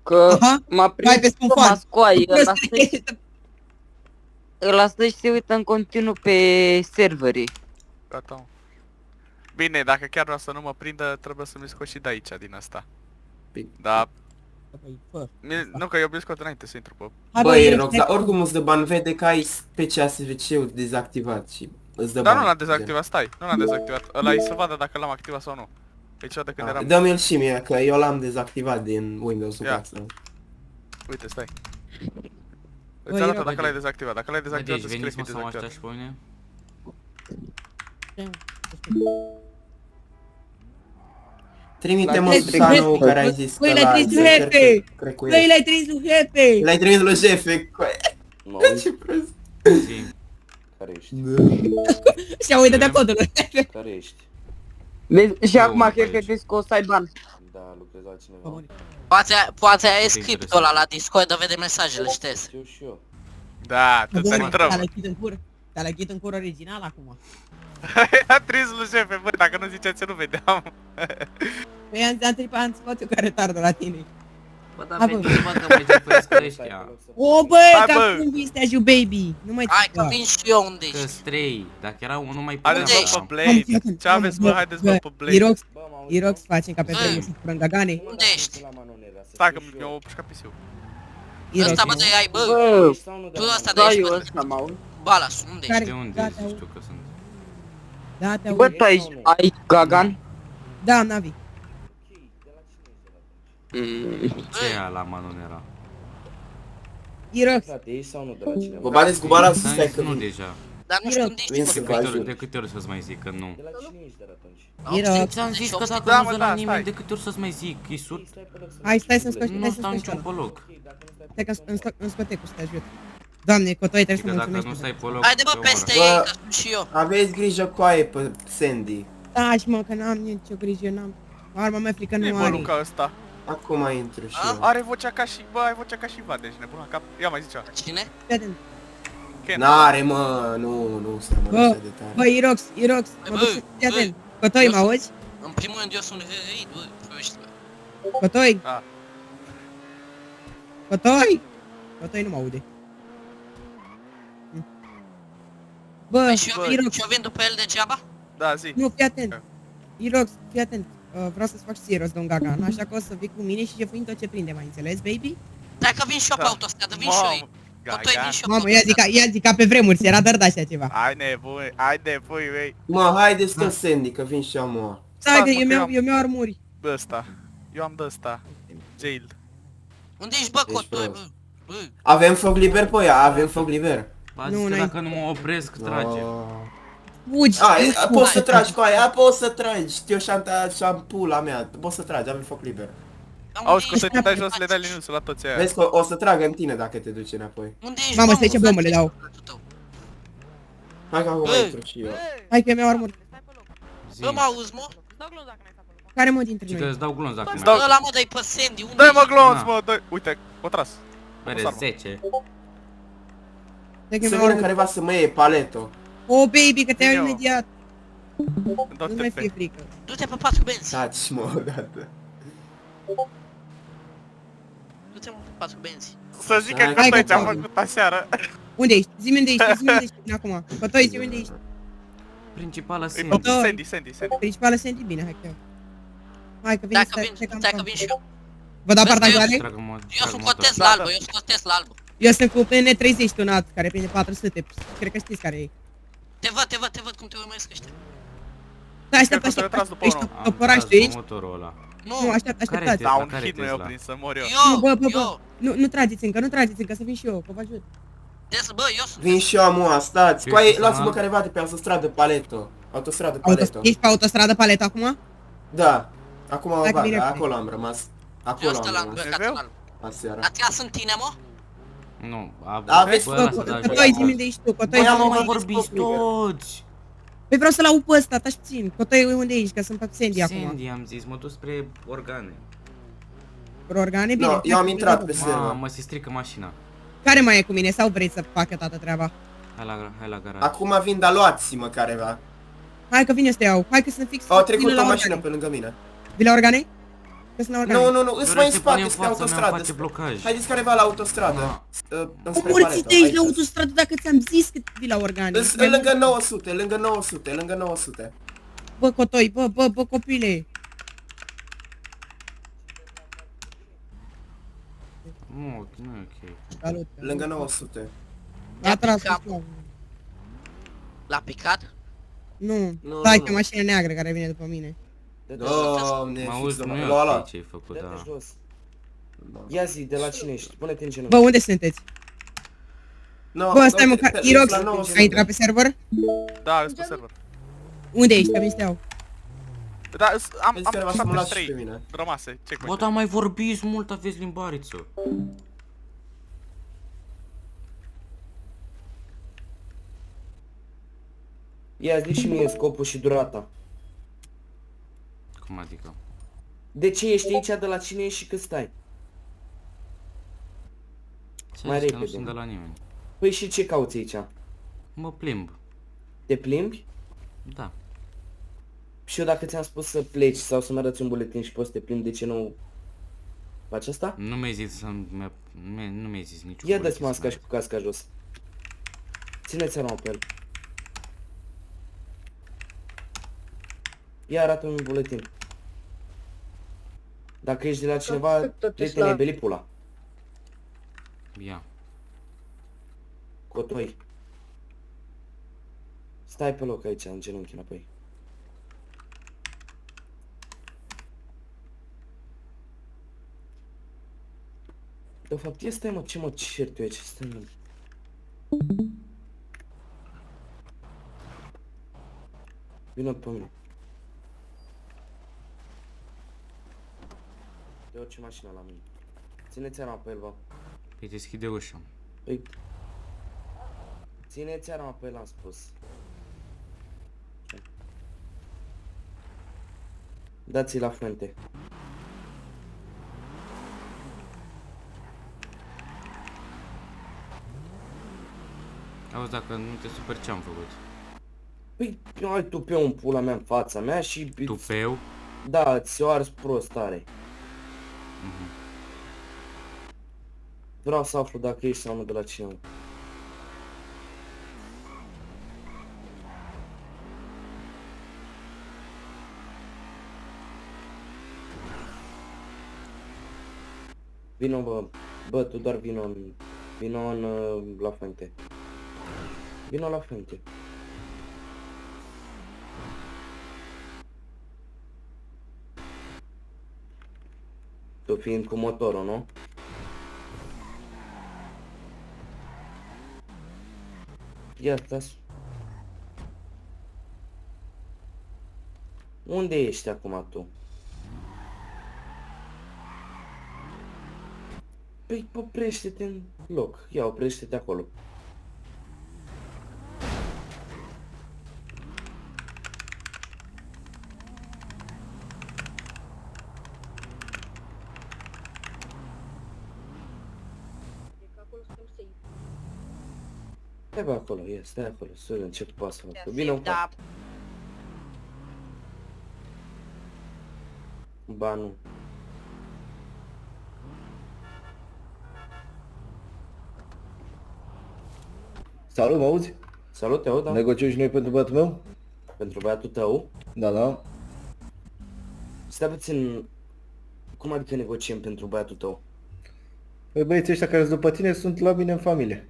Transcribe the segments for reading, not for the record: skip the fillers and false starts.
Că Aha, m-a hai prins pe Thomas sponsoare. Coai, ăla stă și se uită în continuu pe serverii. Gata, mă. Bine, dacă chiar vreau să nu mă prindă, trebuie să mi scot și de aici, din asta. Da, nu că eu mi scot înainte să intru pe... Băi, Rox, dar oricum îți dă ban, vede că ai pe CSVC-ul dezactivat și îți dă Dar bani. nu l-am dezactivat, stai, nu l-am dezactivat. Ăla e să vadă dacă l-am activat sau nu. Deci de când eram... Dă-mi-l și mie, că eu l-am dezactivat din Windows-ul Ia. ăsta. Uite, stai. Băi, Îți arată Rox. dacă l-ai dezactivat. Dacă l-ai dezactivat, Deci îți scrie veniți că mă e să mă dezactivat. așteptați și pe mine? Trimite-mă La Susanu care ai zis Băi, că l-ai l-a trimis lui Hefe! crecuiesc. Băi, l-ai trimis lui Hefe! L-ai trimis lui Jefe, Mă auzi? ce prost. Zi. Care ești? Și-a uitat de codul lui Hefe. Care ești? Vezi, și Eu acum mă cred că aici. crezi că o să ai bani. Da, lucrez altcineva. Poate ai Foarte scriptul ăla la Discord, de vede mesajele, știți. Știu și eu. Da, tu ți-ai intrăm. Te-a lăchit în cur. Te-a lăchit în cur original acum. A trimis lui Jefe, bă, dacă nu ziceați eu nu vedeam. Păi am țipat eu care tardă la tine. Bă, dar Hai, bă. veniți mă că mai jefuiesc ăștia. O, bă, Hai, că bă. acum vii stajul baby. Nu mai Hai că țipa. vin și eu unde Că ești. strei, dacă era unul mai Haideți Unde bă ești? pe Blade. Ce aveți bă, haideți bă pe Blade. Irox, Bă, mă auzi, Irox facem ca pe Bă. vremuri să furăm gagane. Unde ești? La Manonera, să Stai că știu și mi-au eu. pușcat PC-ul. Irox, Ăsta bă de ai, bă. Bă, Ești sau nu de Tu la ăsta de da, aici, eu bă. ăsta mă aud. Balas, unde ești? Care? De unde Da, zici tu că sunt? Da, te Bă, aud. tu ai Gagan? Da, Navi. Ce e la Manonera? Irox, Frate, ești sau nu de la cineva? Vă bateți cu bala să stai că Nu vin. deja. Dar nu știu unde Vin ești, să bă. vă ajut. De câte ori să-ți mai zic că nu? De la cine ești de la atunci? Irox. Ți-am zis că dacă Da, nu mă, dă da, la nimeni, stai. de câte ori să-ți mai zic, Isur? Stai pe loc să Hai, stai să-mi scoți. scoți, Nu hai să-mi stau scoți niciun ăla. pe loc. Stai că în scotecu să te ajut. Doamne, Cotoi, trebuie Că să mă dacă nu mulțumești. stai pe loc, Haide bă pe peste oră. ei, Bă. că sunt și eu. Aveți grijă cu aia pe Sandy. Taci, mă, că n-am nicio grijă, eu n-am. Arma mea frică E nu bă are. Luca ăsta. Acum intru și A? eu. Are vocea ca și, bă, ai vocea ca și Vade, ești nebun la cap. Ia mai zicea. Cine? Fii atent. Ken. N-are mă, nu seamănă Bă, așa de tare. bă, Irox, mă Bă, duc să... Fii atent. bă. Cotoi, Eu mă sunt- auzi? În primul rând eu sunt răit, bă, proști, bă. Cotoi, Da. Cotoi! Cotoi nu mă aude. Bă, Păi și eu vin, Irox, și eu vin după el degeaba? Da, zi. nu, fii atent. Irox, fii atent. Vreau să-ți fac ție rost de un gagan, așa că o să vii cu mine și jefuim tot ce prinde, mai înțeles, baby? Dai că vin și eu pe Da. autostradă, vin și eu. Mamă, Cotoi, vin Gagan. și eu pe Mamă, autostradă. ia zic ca pe vremuri, ți era dar așa ceva. Ai nebuni, băi. Mă, haideți tot Sandy, că vin și eu mă. Stai că Stați, mă, eu că mi-au mi-au armuri. Bă, ăsta. Eu am de ăsta. Jail. Unde ești, bă, Ești Cotoi, bă? prost. Bă, Avem foc liber pe ea, avem foc liber. A Nu, zis că n-ai- dacă nu mă opresc, trage. Fugi! Poți să tragi cu aia, poți să tragi. Știu și-am pula mea, poți să tragi, avem foc liber. dar unde Auzi, cum să ești, te bă? dai jos, le dai liniuțul la toți aia. Vezi că o să tragă în tine dacă te duci înapoi. Unde ești, Mamă, bă, stai ce bombă le dau. Hai că acum Bă. intru și eu. Hai că mi-au armuri. Zi. Bă, mă auzi, mă? Care mă dintre Și că noi? îți dau glonț dacă Îți dau- mai Ăla, mă, dă-i pe Sandy, unde Dă-i mă ești? glonț, Na. mă, dă uite, o tras. Bere Sarmă. 10. Stai că Să mi-au vină armuri. careva să mă iei paleto. Oh, baby, că te iau Vin eu. imediat. Dau Nu mai fie TP. frică. Du-te pe 4 benzi. Taci mă odată. Du-te, mă, pe 4 benzi. Să zic că Hai, Cotoi că ce-a fac. făcut aseară. Unde ești? Zi-mi unde ești, zi-mi unde ești până acum. Cotoi, zi-mi unde ești. Principala Îi Sandy. pe Doi. Sandy. Principală Sandy, bine, hai că... Hai că vin Dacă stai vin, că am stai că cam- vin și eu. Vă dau Vezi că eu partajare? Trag în mod, Eu trag sunt motor. cu Tesla Da, albă, da. eu sunt cu Tesla albă. Eu sunt cu N30 tunat, care prinde 400. Cred că știți care e. Te văd cum te urmăresc ăștia. Stai, aștept, Cred că s-a retras aștept. după Ești unul. Am toporaș, tu tras ești? cu motorul ăla. Nu, Nu, aștept, Care așteptați. Tesla? Da, un Care hit nu i-a Tesla? prins, să mor eu. Nu, bă, bă, eu, bă. Nu trageți încă, să vin și eu, că vă ajut. Tesla, bă, eu sunt. Vin și eu amu, stați. Tu Cu aia, ești lasă-mă personal? careva de pe autostradă paleto. Autostradă paleto. Ești pe autostradă paletă acum? Da. Acum mă Dacă bag, vine- acolo am rămas. Eu Acolo sunt am la rămas îmbrăcat în alb. aseară. A tras în tine, mă? Nu, Aveți bă, făcut, lasă, da, Cotoi, zi-mi unde ești tu, Cotoi, Băi, am zi-mi mai unde ești. vorbiți toți. Păi vreau să-l aud pe ăsta, taci puțin. Cotoi, unde ești, că sunt pe Sandy acum. Sandy am zis, mă duc spre organe. Pro organe, bine. No, eu am intrat pe server. Mamă, se strică mașina. Care mai e cu mine sau vreți să facă toată treaba? Hai la garaj. Acum vin, dar luați-mă careva. Hai că vine să te iau, hai că sunt fix. Au trecut vine o la mașină organe. pe lângă mine. Vii la organe? Că-s la organe. Nu, îs mai în spate, spre autostradă. face blocaj. Haideți careva la autostradă. Înspre Morți de aici la paletă. autostradă dacă ți-am zis că vii la organe. Îs lângă 900. Bă, cotoi, bă, copile. Nu e ok. Salut. Lângă 900. A tras Cap. cu L-a picat? Nu, Nu, stai nu, că nu. mașina neagră care vine după mine. Dă-te Doamne, Mă fix auzi, de nu e l-a ok luat. ce ai făcut, dă-te da. jos. Ia zi, de la cine ești? Pune-te în genunchi. Bă, unde sunteți? No, Bă, stai mă, pe- Irox, la 900. ai intrat pe server? Da, îs pe server. Unde ești? Că mi steau. Da, am Vezi careva să mă lași și pe 73 mine. rămase, ce Bă, dar mai vorbiți mult, aveți limbariță. Ia zi și mie scopul și durata. Cum adică? De ce ești aici, de la cine ești și cât stai? Ce Mai zici că nu repede. sunt de la nimeni. Păi și ce cauți aici? Mă plimb. Te plimbi? Da. Și eu dacă ți-am spus să pleci sau să-mi arăți un buletin și poți să te plimbi, de ce nu faci asta? Nu mi-ai zis să nu mi-ai zis niciun Ia buletin dă-ți să masca merg. și cu casca jos. Ține-ți arma pe el. Ia arată-mi un buletin. Dacă ești de la cineva, prietene, beli pula. Ia. Cotoi. Stai pe loc aici, în genunchi înapoi. De fapt, ia stai mă, ce mă cert eu aici, stai mă. Vină pe mine. Dă orice mașină la mine. Ține-ți arma pe el, bă. Păi deschide ușa. Păi... Ține-ți arma pe el, am spus. Dați-i la frente. Auzi, dacă nu te superi, ce-am făcut? Păi, ai tu pe un pula mea în fața mea și... Tupeu? Da, ți-o ars prost tare. Vreau să aflu dacă ești sau nu de la cine. Vino, bă, tu doar vino în, la frente. Vino la frente. Tu fiind cu motorul, nu? Ia stați. Unde ești acum tu? Păi oprește-te în loc. Ia oprește-te acolo. Stai pe acolo, ia, stai acolo, să vedem ce poate să facă. Vino în Da, Ba nu. Salut, mă auzi? Salut, te aud, da? Negociem și noi pentru băiatul meu? Pentru băiatul tău. Da, da. Stai puțin. Cum adică negociem pentru băiatul tău? Păi băieții ăștia care sunt după tine sunt la mine în familie.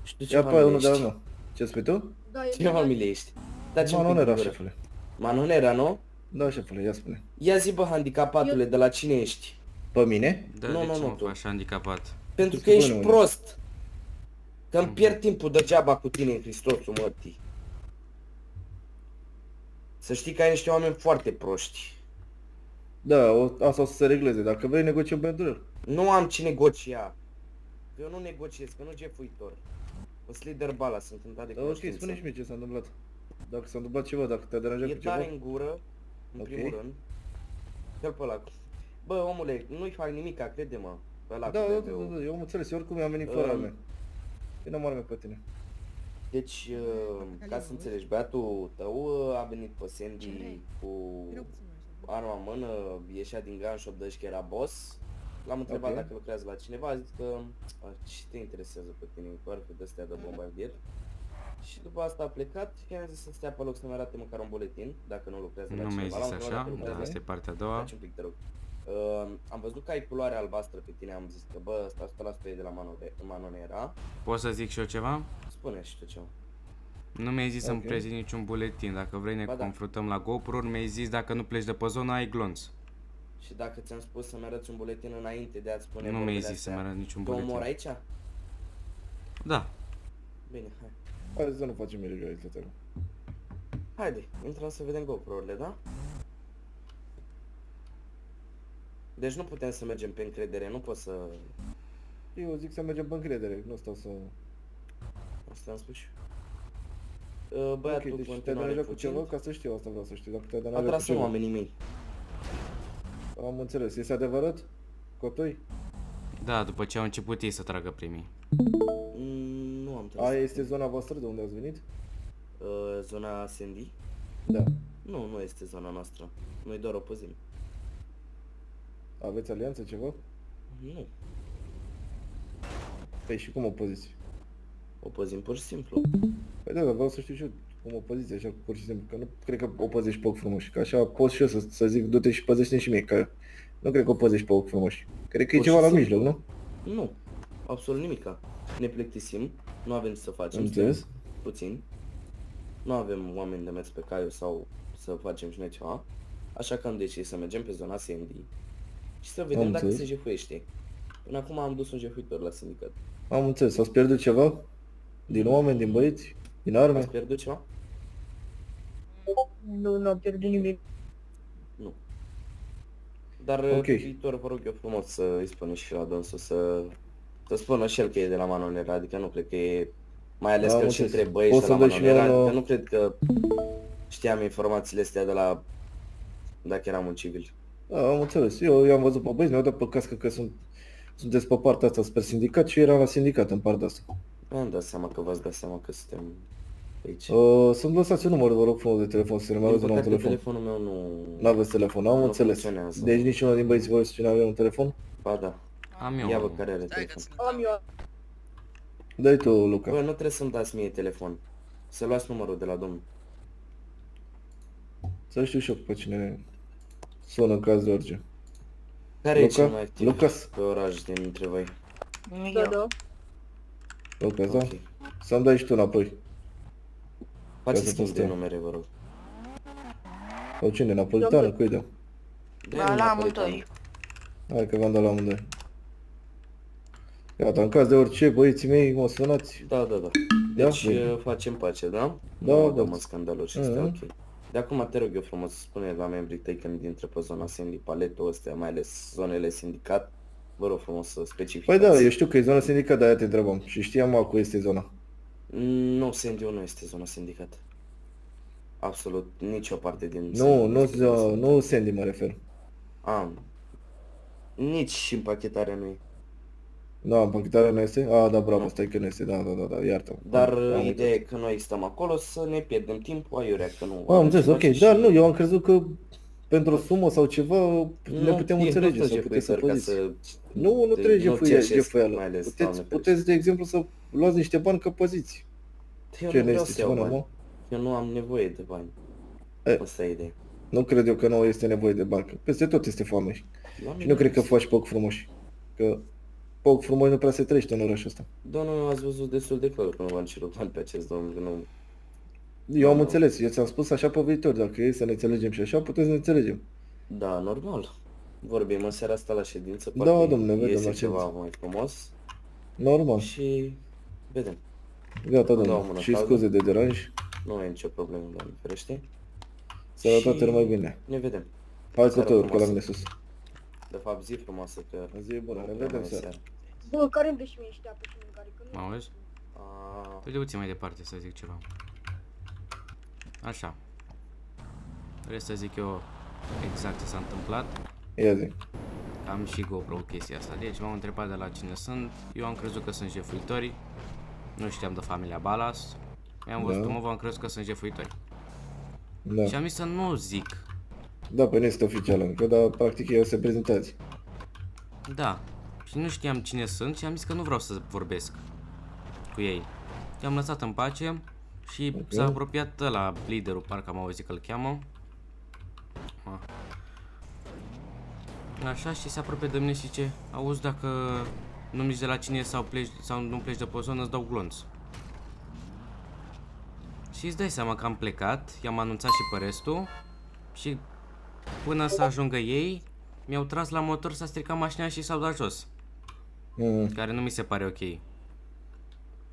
Și tu ce Ia pe familie unul de la ești? meu. Ce spui tu? Ce familie ești? Dați un pic Manonera, de gură. șefule. Manonera, nu? Da, șefule, ia spune. Ia zi, bă, handicapatule, de la cine ești? Pe mine? Da, Nu, de nu, ce nu, mă tu. faci handicapat? Pentru că Spune ești unde. prost. Că îmi pierd timpul degeaba cu tine în Hristosul mărtii. Să știi că ai niște oameni foarte proști. Da, asta o să se regleze. Dacă vrei, negociem pentru el. Nu am ce negocia. Că eu nu negociez, că nu jefuitor. Sunt lider bala, sunt întâmplat de Da, ok, cunoștință. spune și mie ce s-a întâmplat. Dacă s-a întâmplat ceva, dacă te-a deranjat E cu ceva. tare în gură, în Ok. primul rând. Fă-l pe ăla. Bă, omule, nu-i fac nimica, crede-mă. Pe ăla Da, cu da, BMW-ul. da, eu am înțeles, eu oricum i-am venit fără al meu. Eu n-am arme pe tine. Deci, ca să înțelegi, băiatul tău a venit pe Sandy cu arma în mână, ieșea din gun shop, deci că era boss. L-am întrebat Ok. dacă lucrează la cineva, a zis că ce te interesează pe tine, doar că de-astea de bombardier. Și după asta a plecat și i-am zis să stea pe loc să-mi arate măcar un buletin, dacă nu lucrează la Nu mi-ai cineva. zis L-am întrebat așa, dacă da, lucrează. asta e partea a doua. Taci un pic, te rog. Am văzut că ai culoare albastră pe tine, am zis că bă, ăsta 100% e de la Manonera. Poți să zic și eu ceva? Spune și tu ceva. Nu mi-ai zis să-mi Ok. prezint niciun buletin. Dacă vrei ne Ba da. confruntăm la GoPro-uri, mi-ai zis dacă nu pleci de pe zona ai glonț. Și dacă ți-am spus să-mi arăți un buletin înainte de a-ți spune Nu vorbele mi-ai zis astea, să-mi arăt niciun te omor buletin. aici? Da. Bine, hai. Hai să nu facem ilegalitatea. Haide, intrăm să vedem GoPro-urile, da? Deci nu putem să mergem pe încredere, nu pot să... Eu zic să mergem pe încredere, nu stau să... Asta am spus și eu. Băiatul Ok, deci te-ai continuare deranjat cu fugind. ceva? Ca să știu, asta vreau să știu. Dacă te-ai A deranjat cu tras în ceva. oamenii mei. Am înțeles. Este adevărat? Cotoi? Da, după ce au început ei să tragă primii. Nu am tras. Aia este zona voastră de unde ați venit? Zona Sandy? Da. Nu, nu este zona noastră. Noi doar opozim. Aveți alianță ceva? Nu. Păi și cum opoziți? Opozim pur și simplu. Păi da, dar vreau să știu și eu cum opoziți, așa pur și simplu, că nu cred că opozești pe ochi frumoși, că așa pot și eu să zic du-te și păzește și mie, că nu cred că opozești pe ochi frumoși. Cred că e Pur și ceva la simplu. mijloc, nu? Nu. Absolut nimica. Ne plictisim, nu avem ce să facem. Înțeles? Puțin. Nu avem oameni de mers pe caiu sau să facem și noi ceva. Așa că am decis să mergem pe zona Sandy și să vedem Am dacă înțeles. se jefuiește. Până acum am dus un jefuitor la sindicat. Am înțeles, ați pierdut ceva? Din oameni, din băieți, din arme? Ați pierdut ceva? Nu am pierdut nimic. Nu. Dar Ok. pe viitor vă rog eu frumos să îi spuneți și la dânsul să spună și el că e de la Manonera, adică nu cred că e... Mai ales Am că și înțeles. întreb, băi, ești Poți de la să dai și Manonera, la- adică nu cred că știam informațiile astea de la... dacă eram un civil. Da, am înțeles. Eu i-am văzut pe băieți, mi-au dat pe cască că sunteți pe partea asta spre sindicat și eu eram la sindicat în partea asta. Mi-am dat seama că v-ați dat seama că suntem aici. Să-mi lăsați un număr, vă rog frumos, de telefon, să ne mai Din auzi un nou păcate, telefon. telefonul meu nu... N-aveți telefon, am Nu înțeles. funcționează. Deci niciunul din băieții voștri nu avea un telefon? Ba da. Am eu Ia vă unul. care are Stai că telefon. ți-l Am eu. Dai tu, Luca. Bă, nu trebuie să-mi dați mie telefon. Să luați numărul de la domnul. Să știu și eu pe cine sună în caz de orice. Care e Luca? cel mai activ Lucas? pe oraș dintre voi? Da. Lucas, da? Ok. Să-mi dai și tu înapoi. Faceți să schimb de postăm. numere, vă rog. Sau cine? Napolitană? Cui dă? Da, la amândoi. Hai că v-am dat la amândoi. Gata, în caz de orice, băieții mei, mă sunați. Da, da, da. Da? Deci Bine. facem pace, da? Da, Nu da. dăm în scandaluri și astea, Mhm. ok. De acum te rog eu frumos să spune la membrii tăi când intră pe zona Sandy, paletul ăstea, mai ales zonele sindicat, vă rog frumos să specificați. Păi da, eu știu că e zona sindicat, de-aia te întrebam. Și știam acum este zona. Nu, Sandy nu este zona sindicat. Absolut, nicio parte din Nu, Sandy nu, este zona sindicat. nu Sandy mă refer. Nici și împachetarea nu e. Da, împachitarea nu este? Ah, da, bravo, stai că nu este, da, iartă. Dar Am uitat. ideea e că noi stăm acolo să ne pierdem timpul aiurea, că nu... Am înțeles, ok, și- da, nu, eu am crezut că pentru o sumă sau ceva ne putem e înțelege tot sau puteți să jefuitor ca poziți. Nu trebuie nu cerșesc, jefuială. mai ales, Puteți, Doamne puteți, de exemplu, să luați niște bani că păziți. Eu Ce nu ne vreau este să iau ceva, bani. mă? Eu nu am nevoie de bani. E. Asta e ideea. Nu cred eu că nu este nevoie de bani, că peste tot este foame. La Și mine nu cred că este. faci pe ochi frumoși. Că pe ochi frumoși nu prea se trăiește în orașul ăsta. Domnul, ați văzut destul de clar că nu v-am cerut bani pe acest domn, că nu... Eu am Nu. înțeles, eu ți-am spus așa pe viitor, dacă e să ne înțelegem și așa, puteți să ne înțelegem. Da, normal. Vorbim în seara asta la ședință, Da, poate domnule, vedem iese la ceva ședință. mai frumos Normal. și vedem. Gata, Dau domnule. mână Și caldă. scuze de deranj. Nu e nicio problemă, Doamne ferește. Sănătate Și numai bine. Ne vedem. Hai Seara că te urcă la frumoasă. mine sus. De fapt, zi frumoasă, că... Zi bună, ne nu vedem prea mai e seara. Bă, care îmi dă și mie niște apă și mâncare? Că nu... Mă auzi? A, Te puțin mai departe să zic ceva. Așa. Vrei să zic eu exact ce s-a întâmplat? Ia zi. Am și GoPro chestia asta. Deci m-au întrebat de la cine sunt. Eu am crezut că sunt jefuitori. Nu știam de familia Balas. Mi-am văzut Da. mă, am crezut că sunt jefuitori. Da. Și am zis să nu zic Da, pe nu este oficial încă, dar practic ei o să prezentați. Da. Și nu știam cine sunt și am zis că nu vreau să vorbesc cu ei. I-am lăsat în pace și s-a apropiat la liderul, parcă am auzit că îl cheamă. Așa, și se apropie de mine și zice: auzi, dacă nu-mi zici de la cine sau nu pleci de pe zonă, îți dau glonț. Și îți dai seama că am plecat, i-am anunțat și pe restul și până să ajungă ei, mi-au tras la motor, s-a stricat mașina și s-au dat jos. Care nu mi se pare ok.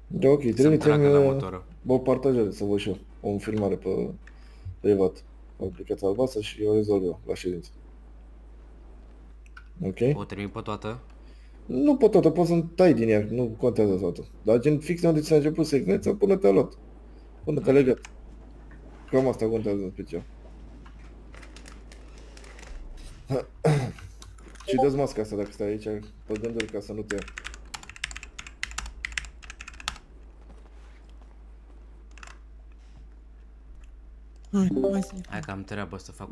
Da, ok, Să-mi tragă la trimite-mi motoră. o partajare să văd și eu, o filmare pe privat. Pe aplicația albastră și eu rezolv eu la ședință. Ok? O termin pe toată? Nu pe toată, poți să-mi tai din ea, nu contează toată. Dar gen fix de unde ți-a început secvența până te-a luat. Până te-a legat. Cam asta contează în special. Și dă-ți masca asta dacă stai aici, pe gânduri ca să nu te ia. Hai să Hai că am treabă să fac